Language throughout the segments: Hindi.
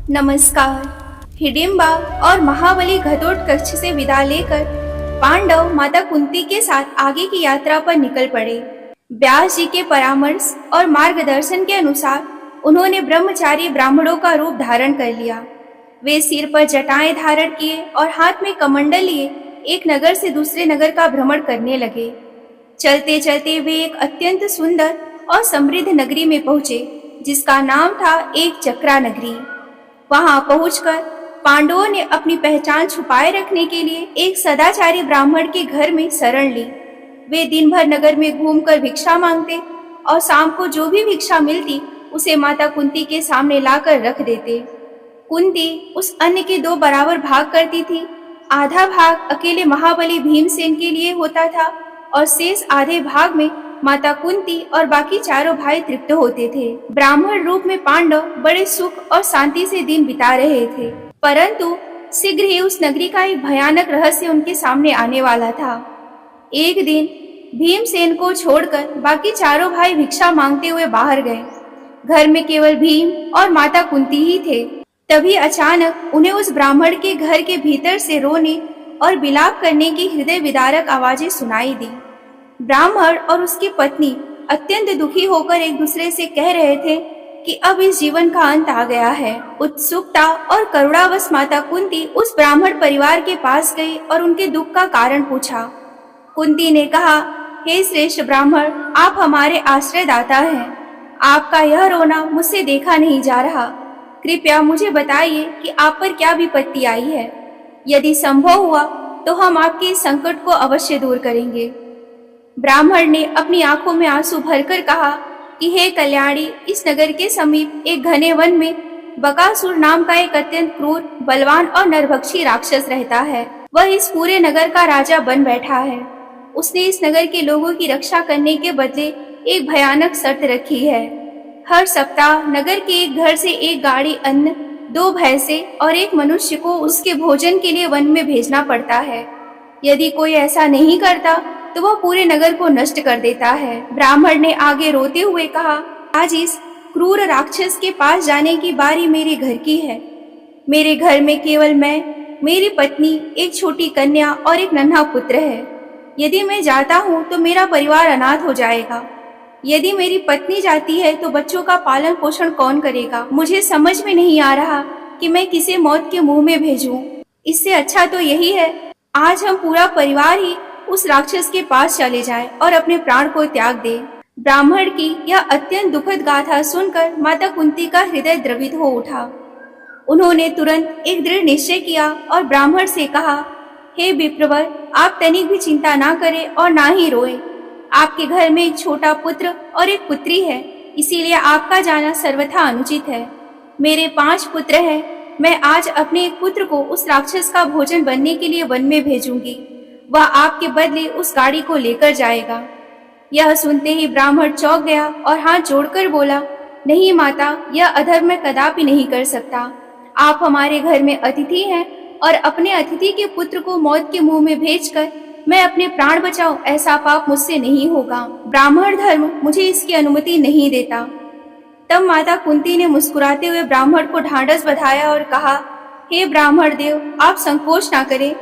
नमस्कार। हिडिंबा और महाबली घटोत्कच से विदा लेकर पांडव माता कुंती के साथ आगे की यात्रा पर निकल पड़े। व्यास जी के परामर्श और मार्गदर्शन के अनुसार उन्होंने ब्रह्मचारी ब्राह्मणों का रूप धारण कर लिया। वे सिर पर जटाएं धारण किए और हाथ में कमंडल लिए एक नगर से दूसरे नगर का भ्रमण करने लगे। चलते चलते वे एक अत्यंत सुंदर और समृद्ध नगरी में पहुंचे, जिसका नाम था एक चक्रा नगरी। वहां पहुंचकर पांडवों ने अपनी पहचान छुपाए रखने के लिए एक सदाचारी ब्राह्मण के घर में शरण ली। वे दिन भर नगर में घूमकर भिक्षा मांगते और शाम को जो भी भिक्षा मिलती उसे माता कुंती के सामने लाकर रख देते। कुंती उस अन्न के दो बराबर भाग करती थी। आधा भाग अकेले महाबली भीमसेन के लिए होता था और शेष आधे भाग में माता कुंती और बाकी चारों भाई तृप्त होते थे। ब्राह्मण रूप में पांडव बड़े सुख और शांति से दिन बिता रहे थे, परंतु शीघ्र ही उस नगरी का एक भयानक रहस्य उनके सामने आने वाला था। एक दिन भीमसेन को छोड़कर बाकी चारों भाई भिक्षा मांगते हुए बाहर गए। घर में केवल भीम और माता कुंती ही थे। तभी अचानक उन्हें उस ब्राह्मण के घर के भीतर से रोने और विलाप करने की हृदय विदारक आवाजें सुनाई दी। ब्राह्मण और उसकी पत्नी अत्यंत दुखी होकर एक दूसरे से कह रहे थे कि अब इस जीवन का अंत आ गया है। उत्सुकता और करुणावश माता कुंती उस ब्राह्मण परिवार के पास गई और उनके दुख का कारण पूछा। कुंती ने कहा, हे श्रेष्ठ ब्राह्मण, आप हमारे आश्रयदाता हैं। आपका यह रोना मुझसे देखा नहीं जा रहा। कृपया मुझे बताइए कि आप पर क्या विपत्ति आई है। यदि संभव हुआ तो हम आपके इस संकट को अवश्य दूर करेंगे। ब्राह्मण ने अपनी आंखों में आंसू भरकर कहा कि हे कल्याणी, इस नगर के समीप एक घने वन में बकासुर नाम का एक अत्यंत क्रूर, बलवान और नरभक्षी राक्षस रहता है। वह इस पूरे नगर का राजा बन बैठा है। उसने इस नगर के लोगों की रक्षा करने के बदले एक भयानक शर्त रखी है। हर सप्ताह नगर के एक घर से एक गाड़ी अन्न, 2 भैंसे और एक मनुष्य को उसके भोजन के लिए वन में भेजना पड़ता है। यदि कोई ऐसा नहीं करता तो वह पूरे नगर को नष्ट कर देता है। ब्राह्मण ने आगे रोते हुए कहा, आज इस क्रूर राक्षस के पास जाने की बारी मेरे घर की है। मेरे घर में केवल मैं, मेरी पत्नी, एक छोटी कन्या और एक नन्हा पुत्र है। यदि मैं जाता हूँ तो मेरा परिवार अनाथ हो जाएगा। यदि मेरी पत्नी जाती है तो बच्चों का पालन पोषण कौन करेगा? मुझे समझ में नहीं आ रहा कि मैं किसे मौत के मुंह में भेजूं। इससे अच्छा तो यही है आज हम पूरा परिवार ही उस राक्षस के पास चले जाएं और अपने प्राण को त्याग दें। ब्राह्मण की यह अत्यंत दुखद गाथा सुनकर माता कुंती का हृदय द्रवित हो उठा। उन्होंने तुरंत एक दृढ़ निश्चय किया और ब्राह्मण से कहा, हे विप्रवर, आप तनिक भी चिंता ना करें और ना ही रोएं। आपके घर में एक छोटा पुत्र और एक पुत्री है, इसीलिए आपका जाना सर्वथा अनुचित है। मेरे 5 पुत्र हैं। मैं आज अपने एक पुत्र को उस राक्षस का भोजन बनने के लिए वन में भेजूंगी। वह आपके बदले उस गाड़ी को लेकर जाएगा। यह सुनते ही ब्राह्मण चौंक गया और हाथ जोड़कर बोला, नहीं माता, यह अधर्म मैं कदापि नहीं कर सकता। आप हमारे घर में अतिथि हैं और अपने अतिथि के पुत्र को मौत के मुंह में भेजकर मैं अपने प्राण बचाऊं, ऐसा पाप मुझसे नहीं होगा। ब्राह्मण धर्म मुझे इसकी अनुमति नहीं देता। तब माता कुंती ने मुस्कुराते हुए ब्राह्मण को ढांढस बंधाया और कहा, हे ब्राह्मण देव, आप संकोच ना करें।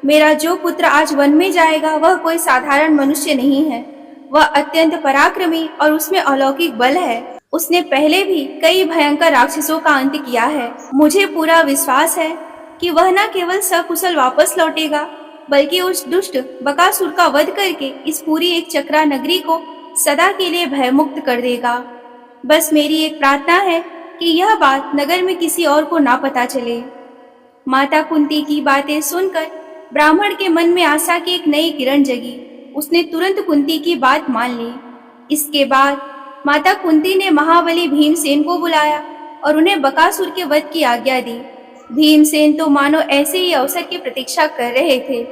मेरा जो पुत्र आज वन में जाएगा वह कोई साधारण मनुष्य नहीं है। वह अत्यंत पराक्रमी और उसमें अलौकिक बल है। उसने पहले भी कई भयंकर राक्षसों का अंत किया है। मुझे पूरा विश्वास है कि वह न केवल सकुशल वापस लौटेगा, बल्कि उस दुष्ट बकासुर का वध करके इस पूरी एक चक्रा नगरी को सदा के लिए भयमुक्त कर देगा। बस मेरी एक प्रार्थना है कि यह बात नगर में किसी और को ना पता चले। माता कुंती की बातें सुनकर ब्राह्मण के मन में आशा की एक नई किरण जगी। उसने तुरंत कुंती की बात मान ली। इसके बाद माता कुंती ने महाबली भीमसेन को बुलाया और उन्हें बकासुर के वध की आज्ञा दी। भीमसेन तो मानो ऐसे ही अवसर की प्रतीक्षा कर रहे थे।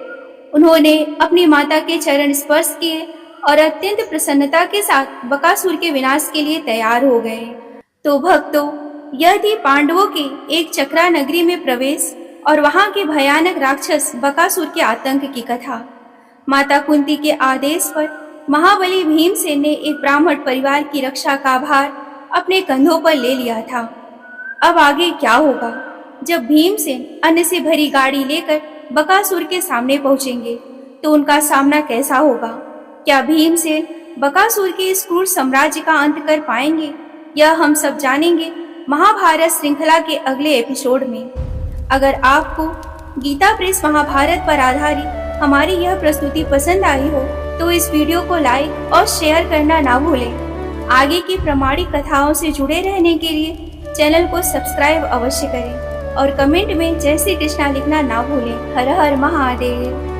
उन्होंने अपनी माता के चरण स्पर्श किए और अत्यंत प्रसन्नता के साथ बकासुर के विनाश के लिए तैयार हो गए। तो भक्तों, यह थी पांडवों के एक चक्रा नगरी में प्रवेश और वहां के भयानक राक्षस बकासुर के आतंक की कथा। माता कुंती के आदेश पर महाबली भीमसेन ने एक ब्राह्मण परिवार की रक्षा का भार अपने कंधों पर ले लिया था। अब आगे क्या होगा? जब भीमसेन अन्न से भरी गाड़ी लेकर बकासुर के सामने पहुंचेंगे तो उनका सामना कैसा होगा? क्या भीमसेन बकासुर के इस क्रूर साम्राज्य का अंत कर पाएंगे? यह हम सब जानेंगे महाभारत श्रृंखला के अगले एपिसोड में। अगर आपको गीता प्रेस महाभारत पर आधारित हमारी यह प्रस्तुति पसंद आई हो तो इस वीडियो को लाइक और शेयर करना ना भूलें। आगे की प्रामाणिक कथाओं से जुड़े रहने के लिए चैनल को सब्सक्राइब अवश्य करें और कमेंट में जय श्री कृष्णा लिखना ना भूलें। हर हर महादेव।